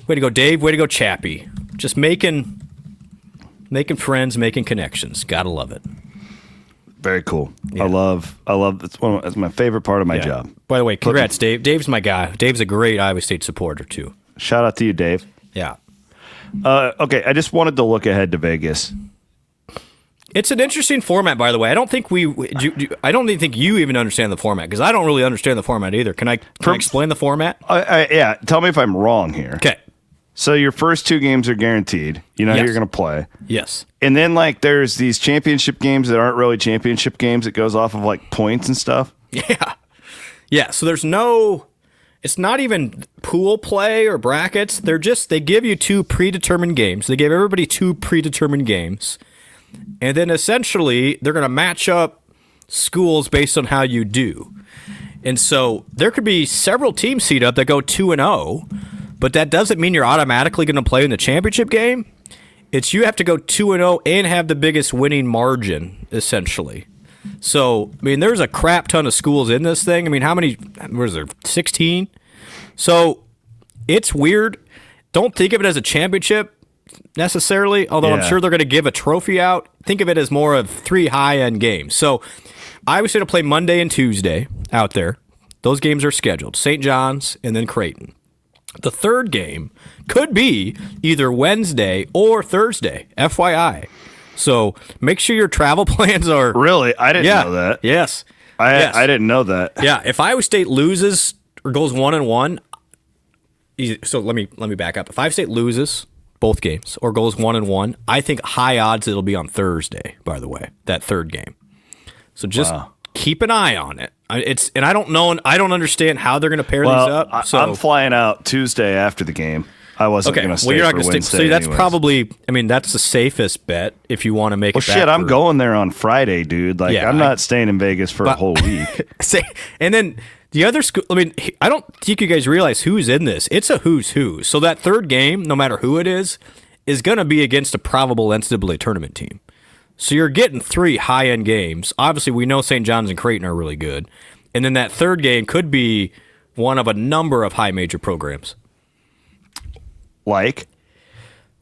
Way to go, Dave. Way to go, Chappie. Just making friends, making connections. Gotta love it. Very cool. Yeah. I love it's my favorite part of my job. By the way, congrats, Dave. Dave's my guy. Dave's a great Iowa State supporter too. Shout out to you, Dave. Yeah. Okay, I just wanted to look ahead to Vegas. It's an interesting format, by the way. I don't think I don't even think you even understand the format, because I don't really understand the format either. Can I explain the format? Yeah. Tell me if I'm wrong here. Okay. So your first two games are guaranteed. You know Yes. you're going to play. Yes. And then there's these championship games that aren't really championship games. It goes off of points and stuff. Yeah. Yeah. So it's not even pool play or brackets. They give you two predetermined games. They gave everybody two predetermined games. And then essentially they're going to match up schools based on how you do. And so there could be several teams seed up that go 2-0, but that doesn't mean you're automatically going to play in the championship game. It's you have to go 2-0 and have the biggest winning margin, essentially. So, I mean, there's a crap ton of schools in this thing. I mean, how many, what is there, 16? So it's weird. Don't think of it as a championship necessarily, although I'm sure they're going to give a trophy out. Think of it as more of 3 high-end games. So I was going to play Monday and Tuesday out there. Those games are scheduled. St. John's and then Creighton. The third game could be either Wednesday or Thursday, FYI. So make sure your travel plans are... Really? I didn't know that. Yes. I didn't know that. Yeah. If Iowa State loses or goes 1-1... So let me back up. If Iowa State loses both games or goes 1-1, I think high odds it'll be on Thursday, by the way, that third game. So just keep an eye on it. And I don't know, I don't understand how they're going to pair these up. So I'm flying out Tuesday after the game. I wasn't going to stay you're not for gonna Wednesday. So that's anyways. probably, I mean, that's the safest bet if you want to make it back. Shit, I'm going there on Friday, dude. I'm not staying in Vegas for a whole week. And then The other school, I mean, I don't think you guys realize who's in this. It's a who's who. So that third game, no matter who it is going to be against a probable NCAA tournament team. So you're getting 3 high-end games. Obviously, we know St. John's and Creighton are really good. And then that third game could be one of a number of high major programs. Like?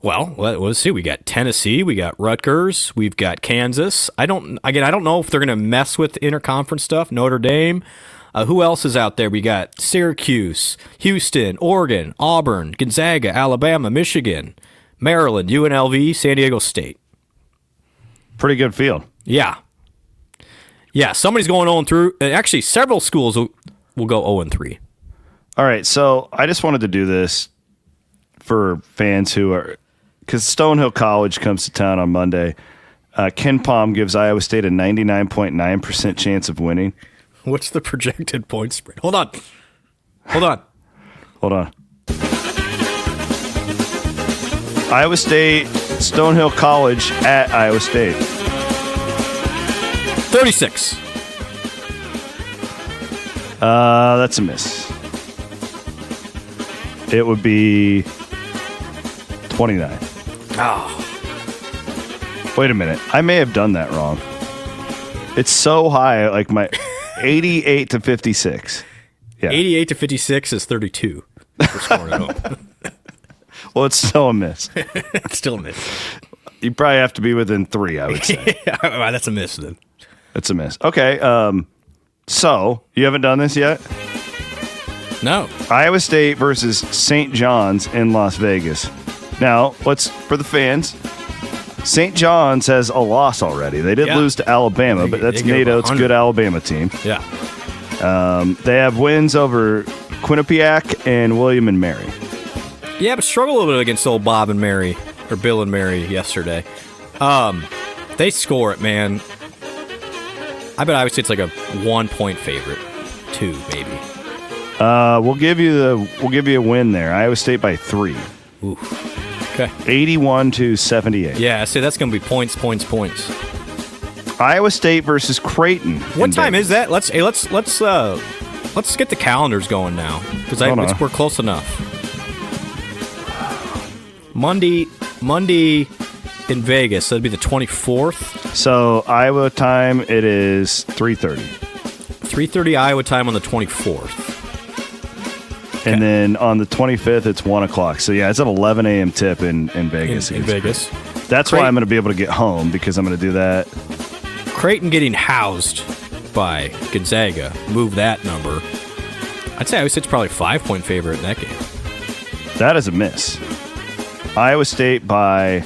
Well, let's see. We got Tennessee, we got Rutgers, we've got Kansas. I don't know if they're going to mess with interconference stuff. Notre Dame. Who else is out there? We got Syracuse, Houston, Oregon, Auburn, Gonzaga, Alabama, Michigan, Maryland, UNLV, San Diego State. Pretty good field. Yeah. Yeah, somebody's going 0-3. Actually, several schools will go 0-3. All right, so I just wanted to do this for fans who are, because Stonehill College comes to town on Monday. Ken Palm gives Iowa State a 99.9% chance of winning. What's the projected point spread? Hold on. Iowa State, Stonehill College at Iowa State. 36. That's a miss. It would be 29. Oh. Wait a minute. I may have done that wrong. It's so high, like my 88 to 56. Yeah. 88 to 56 is 32 for scoring at home. Well, it's still a miss. It's still a miss. You probably have to be within 3, I would say. Yeah, that's a miss then. It's a miss. Okay. So you haven't done this yet? No. Iowa State versus St. John's in Las Vegas. Now, for the fans, St. John's has a loss already. They did lose to Alabama, but that's Nate Oates' good Alabama team. Yeah. They have wins over Quinnipiac and William and Mary. Yeah, but struggled a little bit against old Bob and Mary, or Bill and Mary yesterday. They score it, man. I bet Iowa State's like a 1-point favorite. 2, maybe. We'll give you a win there. Iowa State by 3. Ooh. Okay. 81 to 78. Yeah, see, that's going to be points. Iowa State versus Creighton. What time is that? Let's get the calendars going now because we're close enough. Monday in Vegas. That'd be the 24th. So Iowa time it is 3:30. 3:30 Iowa time on the 24th. Okay. And then on the 25th, it's 1 o'clock. So, yeah, it's an 11 a.m. tip in Vegas. In Vegas. That's why I'm going to be able to get home, because I'm going to do that. Creighton getting housed by Gonzaga. Move that number. I'd say Iowa State's probably 5-point favorite in that game. That is a miss. Iowa State by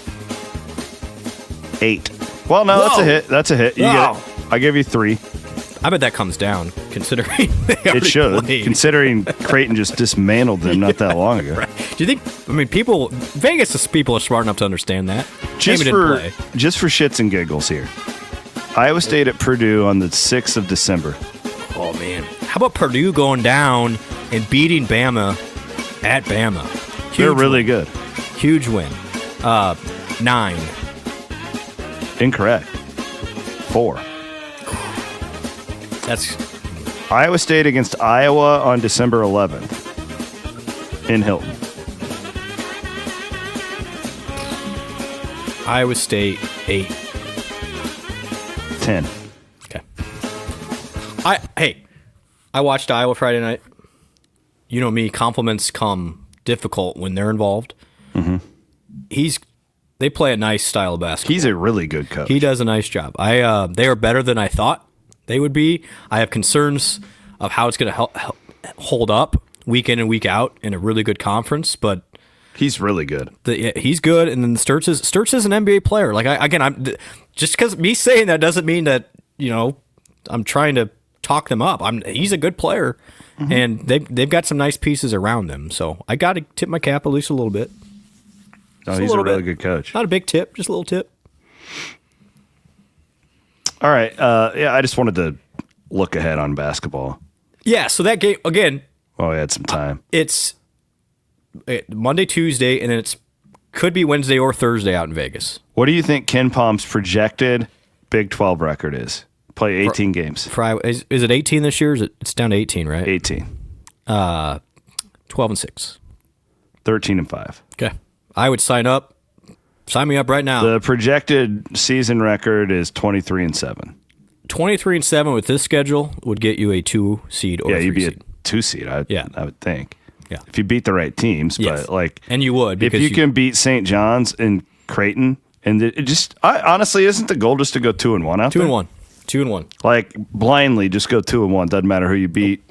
8. Well, no, that's a hit. You get it. I give you 3. I bet that comes down, considering it should, considering Creighton just dismantled them not that long ago. Right. Do you think? I mean, Vegas people are smart enough to understand that. Just for shits and giggles here, Iowa State at Purdue on the 6th of December. Oh man, how about Purdue going down and beating Bama at Bama? They're really good. Huge win. 9. Incorrect. 4. That's Iowa State against Iowa on December 11th in Hilton. Iowa State 8. 10. Okay. I watched Iowa Friday night. You know me, compliments come difficult when they're involved. Mm-hmm. They play a nice style of basketball. He's a really good coach. He does a nice job. They are better than I thought they would be. I have concerns of how it's going to hold up week in and week out in a really good conference, but he's really good. He's good, and then Sturts is an NBA player. Like I'm just because me saying that doesn't mean that I'm trying to talk them up. He's a good player, mm-hmm. and they've got some nice pieces around them. So I got to tip my cap at least a little bit. Oh, he's a really good coach. Not a big tip, just a little tip. All right. I just wanted to look ahead on basketball. Yeah, so that game, again. Oh, we had some time. It's Monday, Tuesday, and then could be Wednesday or Thursday out in Vegas. What do you think Ken Palm's projected Big 12 record is? Play 18 games. Is it 18 this year? It's down to 18, right? 18. 12-6. 13-5. Okay. I would sign up. Sign me up right now. The projected season record is 23-7. 23-7 with this schedule would get you a 2 seed or a 3 you'd be seed. a 2 seed. I would think. Yeah. If you beat the right teams, Yes. but and you would, if you can beat St. John's and Creighton, and honestly, isn't the goal just to go 2-1 out there? 2-1. 2-1. Like blindly, just go 2-1. Doesn't matter who you beat.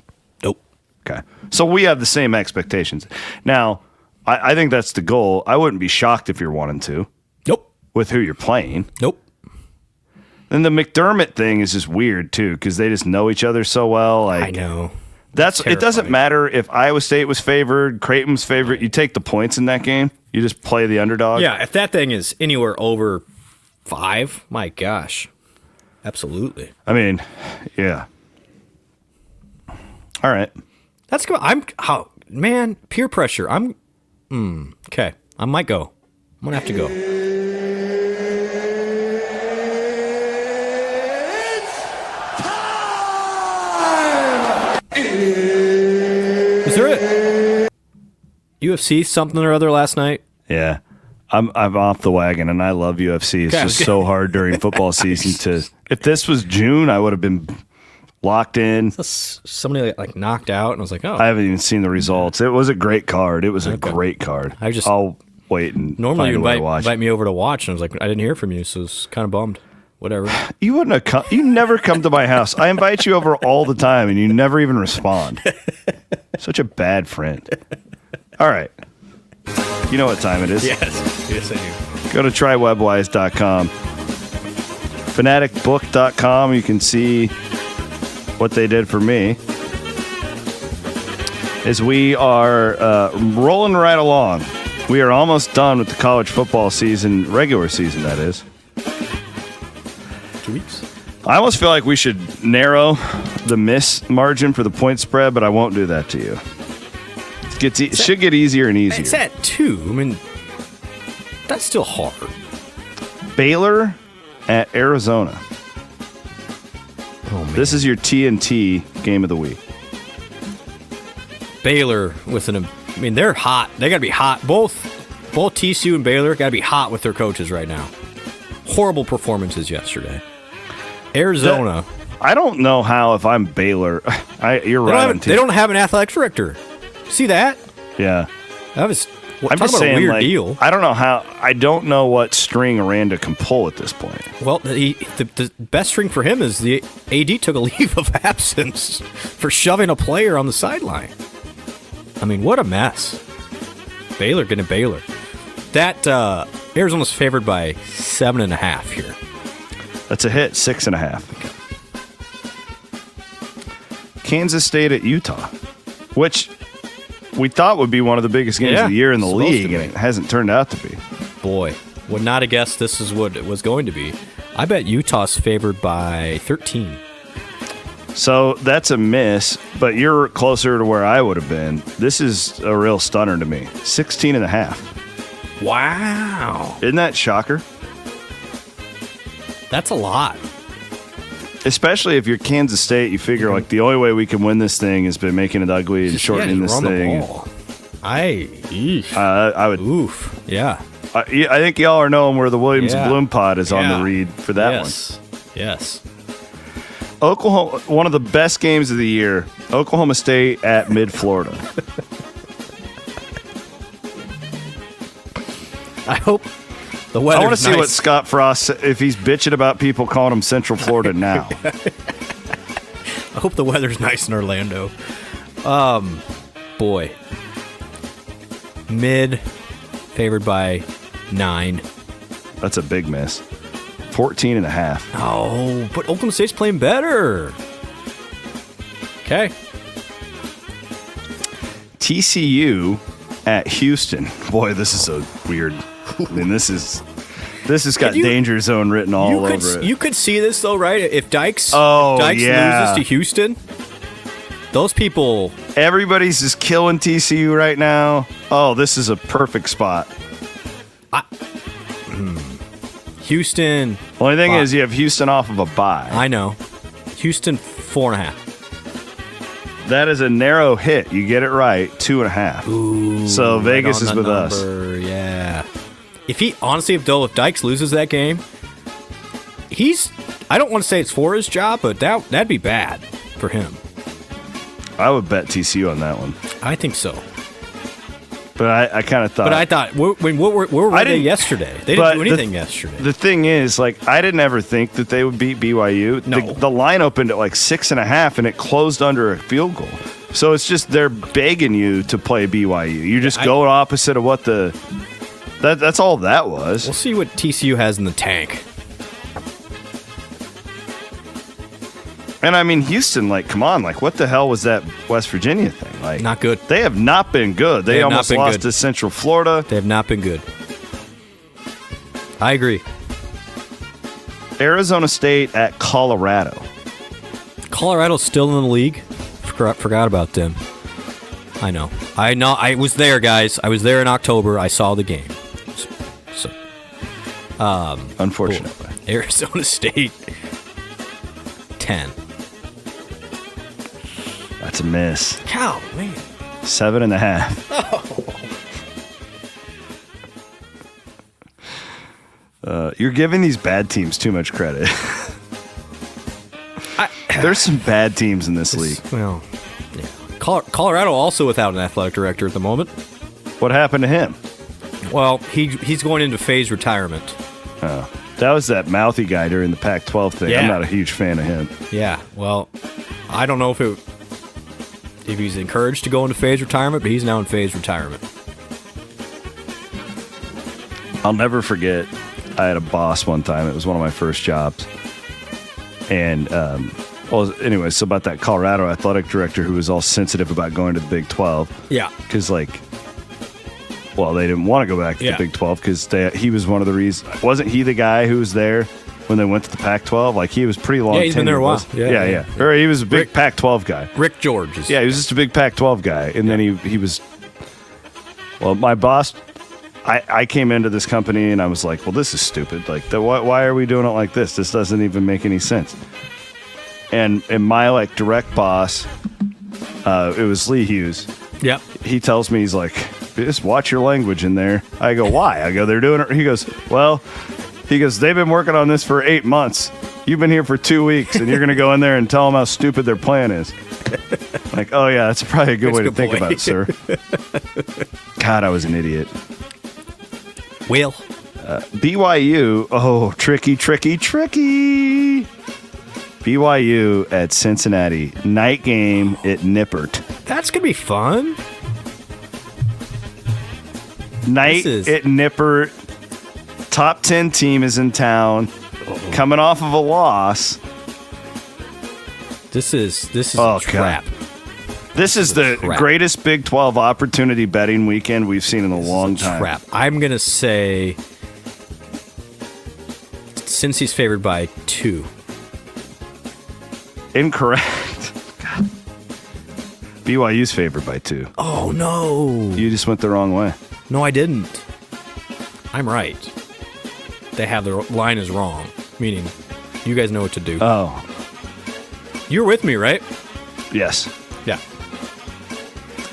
Nope. Okay. So we have the same expectations. Now, I think that's the goal. I wouldn't be shocked if you're 1-2. Nope. With who you're playing. Nope. And the McDermott thing is just weird too, because they just know each other so well. Like, I know. It doesn't matter if Iowa State was favored, Creighton was favored. You take the points in that game. You just play the underdog. Yeah, if that thing is anywhere over 5, my gosh. Absolutely. I mean, yeah. All right. That's good. Man, peer pressure. Okay. I might go. I'm going to have to go. Is there a UFC something or other last night? Yeah. I'm off the wagon, and I love UFC. It's just so hard during football season to. If this was June, I would have been locked in. Somebody like knocked out, and I was like, oh. I haven't even seen the results. It was a great card. It was a great card. I'll wait and normally you find a way to watch. invite me over to watch, and I was like, I didn't hear from you, so I was kind of bummed. Whatever. You wouldn't have come. You never come to my house. I invite you over all the time, and you never even respond. Such a bad friend. All right. You know what time it is. Yes, I do. Go to trywebwise.com. Fanaticbook.com. You can see what they did for me. As we are rolling right along. We are almost done with the college football season, regular season, that is. 2 weeks. I almost feel like we should narrow the miss margin for the point spread, but I won't do that to you. It should get easier and easier. It's at 2. I mean, that's still hard. Baylor at Arizona. Oh, man. This is your TNT game of the week. Baylor they're hot. They got to be hot. Both TCU and Baylor got to be hot with their coaches right now. Horrible performances yesterday. Arizona. I don't know how if I'm Baylor. You're right. They don't have an athletic director. See that? Yeah. That was. I'm just saying, a weird like, deal. I don't know how. I don't know what string Aranda can pull at this point. Well, the best string for him is the AD took a leave of absence for shoving a player on the sideline. I mean, what a mess. Baylor getting Baylor. That Arizona's favored by 7.5 here. That's a hit. 6.5. Kansas State at Utah, which we thought would be one of the biggest games of the year in the league, and it hasn't turned out to be. Boy, would not have guessed this is what it was going to be. I bet Utah's favored by 13. So that's a miss, but you're closer to where I would have been. This is a real stunner to me. 16.5. Wow. Isn't that shocker? That's a lot. Especially if you're Kansas State, you figure like the only way we can win this thing has been making it ugly and shortening this thing. I would. Oof. Yeah. I think y'all are knowing where the Williams Bloom pod is on the read for that one. Yes. Oklahoma, one of the best games of the year. Oklahoma State at Mid-Florida. I hope the weather. I want to see what Scott Frost, if he's bitching about people calling him Central Florida now. I hope the weather's nice in Orlando. Boy. Mid favored by 9. That's a big miss. 14.5. Oh, but Oklahoma State's playing better. Okay. TCU at Houston. Boy, this is so weird. I mean, this has got danger zone written all over it. You could see this though, right? If Dykes loses to Houston, those people. Everybody's just killing TCU right now. Oh, this is a perfect spot. Houston. Only thing is you have Houston off of a bye. I know. Houston 4.5. That is a narrow hit. You get it right. 2.5. Ooh, so Vegas right is with us. Yeah. If Dykes loses that game, I don't want to say it's for his job, but that'd be bad for him. I would bet TCU on that one. I think so. But I kind of thought. But I thought, where were they yesterday? They didn't do anything yesterday. The thing is, like, I didn't ever think that they would beat BYU. No. The line opened at like 6.5, and it closed under a field goal. So it's just they're begging you to play BYU. You just go opposite of what that's all that was. We'll see what TCU has in the tank. And I mean, Houston, like, come on, like, what the hell was that West Virginia thing? Like, Not good. They have not been good. They almost lost to Central Florida. They have not been good. I agree. Arizona State at Colorado. Colorado's still in the league. Forgot about them. I know. I was there, guys. I was there in October. I saw the game. So, Unfortunately. cool. Arizona State 10. That's a miss. Cow, man. 7.5. You're giving these bad teams too much credit. There's some bad teams in this league. Well, yeah. Colorado also without an athletic director at the moment. What happened to him? Well, he's going into phased retirement. Oh, that was that mouthy guy during the Pac-12 thing. Yeah. I'm not a huge fan of him. Yeah, well, I don't know if he's encouraged to go into phased retirement, but he's now in phased retirement. I'll never forget, I had a boss one time. It was one of my first jobs. And, anyway, so about that Colorado athletic director who was all sensitive about going to the Big 12. Yeah. Because, they didn't want to go back to the Big 12 because he was one of the reasons. Wasn't he the guy who was there when they went to the Pac-12? Like, he was pretty long. Yeah, he's been there a while. Yeah. Or he was a big Pac-12 guy. Rick George. Yeah, he was just a big Pac-12 guy. And then he was... Well, my boss... I came into this company and I was like, well, this is stupid. Like, why are we doing it like this? This doesn't even make any sense. And my, like, direct boss, it was Lee Hughes. Yep. He tells me, he's like, just watch your language in there. I go, why? I go, they're doing it. He goes, they've been working on this for 8 months. You've been here for 2 weeks, and you're going to go in there and tell them how stupid their plan is. Like, oh, yeah, that's probably a good way to think about it, sir. God, I was an idiot. Will. BYU, tricky. BYU at Cincinnati. Night game at Nippert. That's going to be fun. Night at Nippert. Top 10 team is in town. Coming off of a loss. This is a trap. God. This is the greatest Big 12 opportunity betting weekend we've seen in a long time. Trap. I'm going to say Cincy's favored by 2. Incorrect. God. BYU's favored by 2. Oh, no. You just went the wrong way. No, I didn't. I'm right. They have their line is wrong, meaning you guys know what to do. Oh. You're with me, right? Yes. Yeah.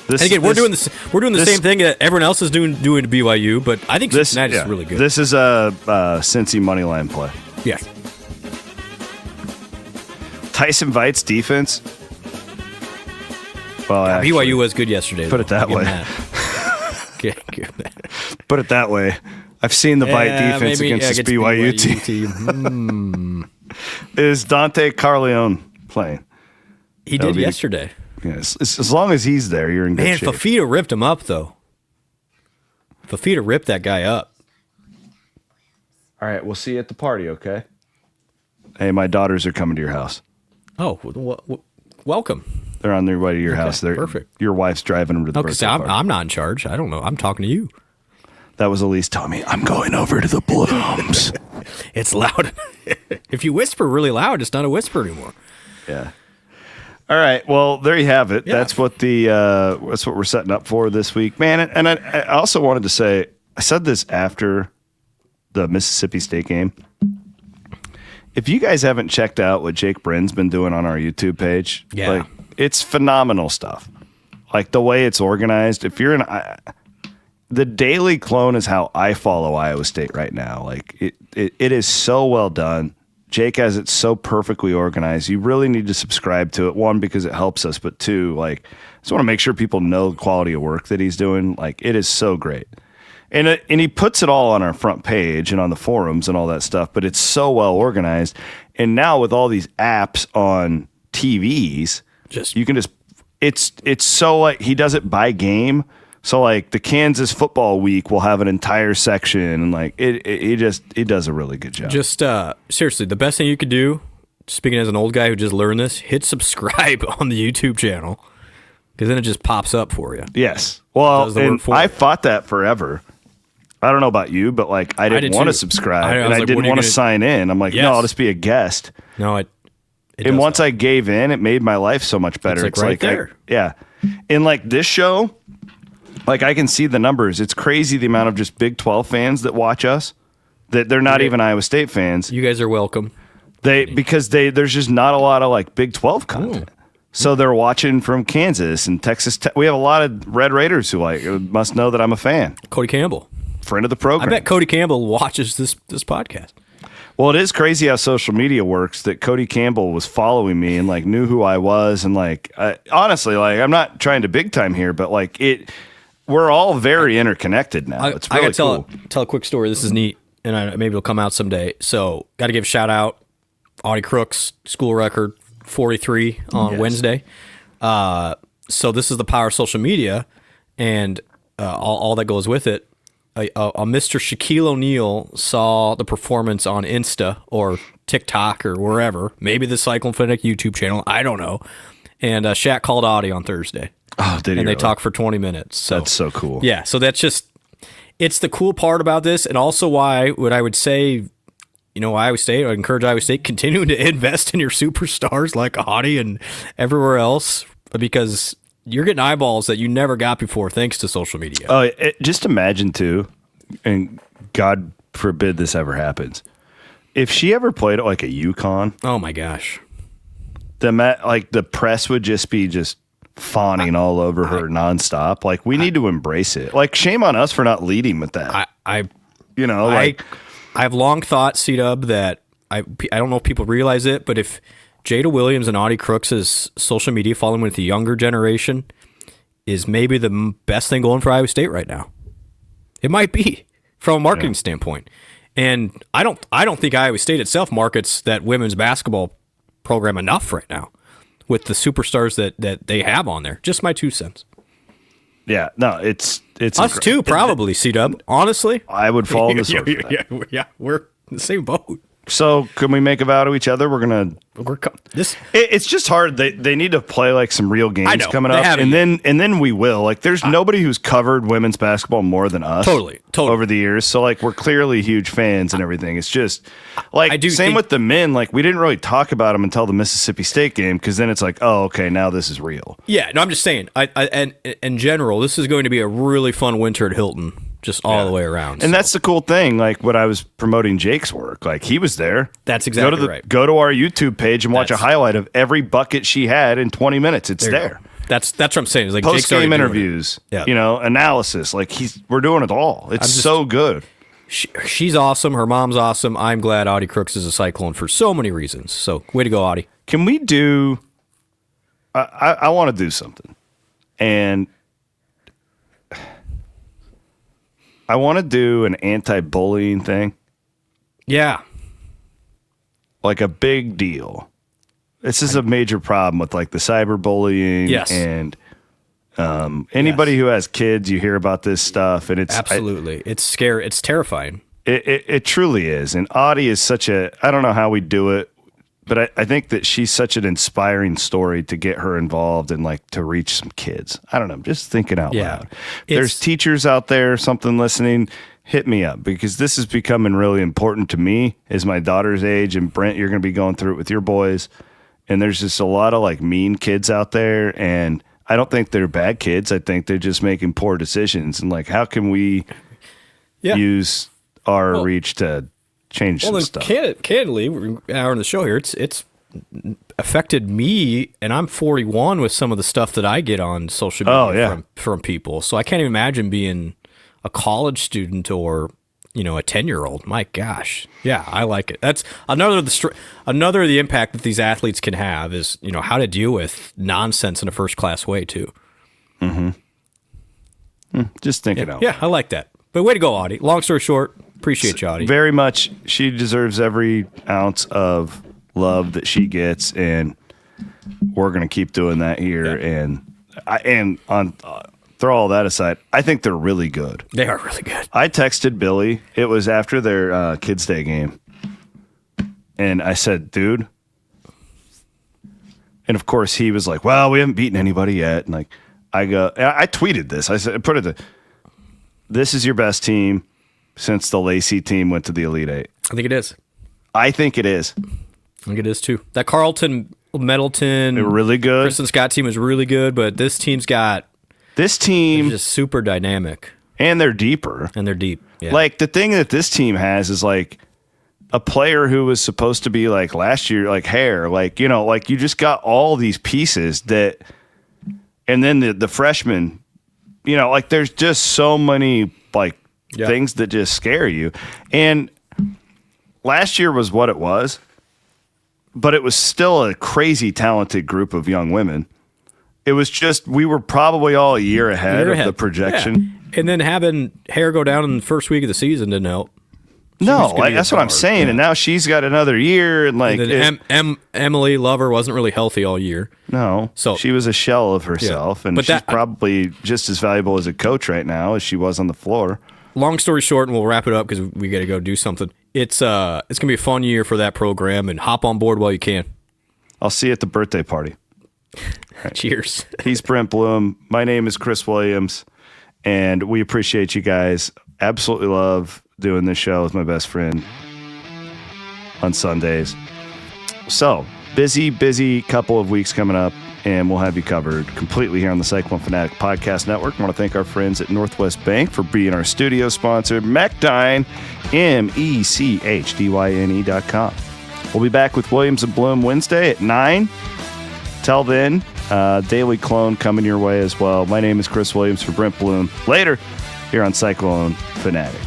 And again, we're doing the same thing that everyone else is doing to BYU, but I think Cincinnati's really good. This is a Cincy money line play. Yeah. Tyson Vite's defense. Well, BYU was good yesterday. Put it that way. Put it that way. I've seen the Vite defense against this BYU team. Is Dante Carleone playing? He did yesterday. Yes. As long as he's there, you're in good shape. Man, Fafita ripped him up, though. Fafita ripped that guy up. All right, we'll see you at the party, okay? Hey, my daughters are coming to your house. Oh, welcome. They're on their way to your house. They're perfect. Your wife's driving them to the birthday party. I'm not in charge. I don't know. I'm talking to you. That was Elise telling me, I'm going over to the Blums. It's loud. If you whisper really loud, it's not a whisper anymore. Yeah. All right. Well, there you have it. Yeah. That's what that's what we're setting up for this week, man. And I also wanted to say, I said this after the Mississippi State game, If you guys haven't checked out what Jake Bryn's been doing on our YouTube page, Yeah. like, it's phenomenal stuff. Like the way it's organized. If you're the Daily Clone is how I follow Iowa State right now. Like it is so well done. Jake has it so perfectly organized. You really need to subscribe to it. One, because it helps us, but two, like, I just want to make sure people know the quality of work that he's doing. Like, it is so great. And he puts it all on our front page and on the forums and all that stuff, but it's so well organized. And now with all these apps on TVs, you can just it's so like he does it by game. So like the Kansas football week will have an entire section, and like he does a really good job. Just seriously, the best thing you could do, speaking as an old guy who just learned this, hit subscribe on the YouTube channel, because then it just pops up for you. Yes. Well, and I you. fought that forever. I don't know about you, but like I didn't want to subscribe, and I didn't want to sign in. I'm like, no, I'll just be a guest. No, and once I gave in, it made my life so much better. It's like right there. Yeah. And like this show, like I can see the numbers. It's crazy the amount of just Big 12 fans that watch us. That they're not even Iowa State fans. You guys are welcome. Because there's just not a lot of like Big 12 content. So they're watching from Kansas and Texas. We have a lot of Red Raiders who like must know that I'm a fan. Cody Campbell, friend of the program. I bet Cody Campbell watches this podcast. Well, it is crazy how social media works, that Cody Campbell was following me and like knew who I was. And like, honestly, like I'm not trying to big time here, but like we're all very interconnected now. It's really cool. Tell a quick story. This is neat. And maybe it'll come out someday. So got to give a shout out. Audie Crooks, school record 43 on Wednesday. So this is the power of social media and all that goes with it. A Mr. Shaquille O'Neal saw the performance on Insta or TikTok or wherever, maybe the Cyclone Fanatic YouTube channel, I don't know. And Shaq called Audie on Thursday. Oh, did he? And they talked for 20 minutes. So, that's so cool. Yeah, so that's just, it's the cool part about this, and also why what I would say, Iowa State, I'd encourage Iowa State continuing to invest in your superstars like Audie and everywhere else, because you're getting eyeballs that you never got before thanks to social media. Just imagine too, and God forbid this ever happens, if she ever played at like a UConn. Oh my gosh, the press would just be fawning all over her nonstop. Like we need to embrace it. Like shame on us for not leading with that. I have long thought, C-Dub, that I don't know if people realize it, but if Jada Williams and Audie Crooks' social media following with the younger generation is maybe the best thing going for Iowa State right now. It might be from a marketing standpoint. And I don't think Iowa State itself markets that women's basketball program enough right now with the superstars that they have on there. Just my 2 cents. Yeah, no, it's us too, probably, C-Dub. Honestly, I would fall in this. Yeah, we're in the same boat. So can we make a vow to each other? It's just hard. They need to play like some real games coming up, and then we will. Like, there's nobody who's covered women's basketball more than us. Totally over the years. So like, we're clearly huge fans and everything. It's just like same with the men. Like, we didn't really talk about them until the Mississippi State game, because then it's like, oh, okay, now this is real. Yeah, no, I'm just saying. And in general, this is going to be a really fun winter at Hilton. Just all the way around. And that's the cool thing. Like when I was promoting Jake's work, like he was there. That's exactly right. Go to our YouTube page and watch a highlight of every bucket she had in 20 minutes. It's there. That's what I'm saying. It's like post-game interviews, analysis. Like we're doing it all. It's so good. She's awesome. Her mom's awesome. I'm glad Audie Crooks is a Cyclone for so many reasons. So way to go, Audie. Can we do? I want to do something, and I want to do an anti-bullying thing. Yeah. Like a big deal. This is a major problem with like the cyberbullying. Yes. And anybody who has kids, you hear about this stuff, and it's absolutely. It's scary. It's terrifying. It truly is. And Audie is such I don't know how we do it, but I think that she's such an inspiring story to get her involved and like to reach some kids. I don't know. I'm just thinking out loud. There's teachers out there, something listening, hit me up, because this is becoming really important to me as my daughter's age. And Brent, you're going to be going through it with your boys. And there's just a lot of like mean kids out there. And I don't think they're bad kids. I think they're just making poor decisions. And like, how can we use our reach to change some stuff. Candidly, we're hour in the show here. It's affected me, and I'm 41 with some of the stuff that I get on social media from people. So I can't even imagine being a college student or a 10-year-old. My gosh, yeah, I like it. That's another of the impact that these athletes can have is how to deal with nonsense in a first class way too. Just thinking out. Yeah, I like that. But way to go, Audie. Long story short, appreciate you, Audie. Very much. She deserves every ounce of love that she gets, and we're going to keep doing that here. Yeah. Throw all that aside, I think they're really good. They are really good. I texted Billy. It was after their Kids Day game, and I said, "Dude," and of course he was like, "Well, we haven't beaten anybody yet." And I tweeted this. I said, "This is your best team since the Lacey team went to the Elite Eight." I think it is. I think it is. I think it is too. That Carlton, Middleton, they were really good. Kristen Scott team was really good, but this team's got. This team is just super dynamic. And they're deeper. And they're deep. Yeah. Like, the thing that this team has is, like, a player who was supposed to be, like, last year, like, Hare. Like, you just got all these pieces that – and then the freshmen, there's just so many, things that just scare you. And last year was what it was, but it was still a crazy talented group of young women. It was just we were probably all a year ahead of the projection. Yeah. And then having Hare go down in the first week of the season didn't help. That's what I'm saying. Yeah. And now she's got another year. And Emily Lover wasn't really healthy all year. No. So she was a shell of herself. Yeah. And she's probably just as valuable as a coach right now as she was on the floor. Long story short, and we'll wrap it up because we got to go do something. It's going to be a fun year for that program, and hop on board while you can. I'll see you at the birthday party. Right. Cheers. He's Brent Blum. My name is Chris Williams, and we appreciate you guys. Absolutely love doing this show with my best friend on Sundays. So, busy couple of weeks coming up, and we'll have you covered completely here on the Cyclone Fanatic Podcast Network. I want to thank our friends at Northwest Bank for being our studio sponsor, Mechdyne, MECHDYNE.com. We'll be back with Williams and Blum Wednesday at 9. Till then, Daily Clone coming your way as well. My name is Chris Williams for Brent Blum. Later, here on Cyclone Fanatic.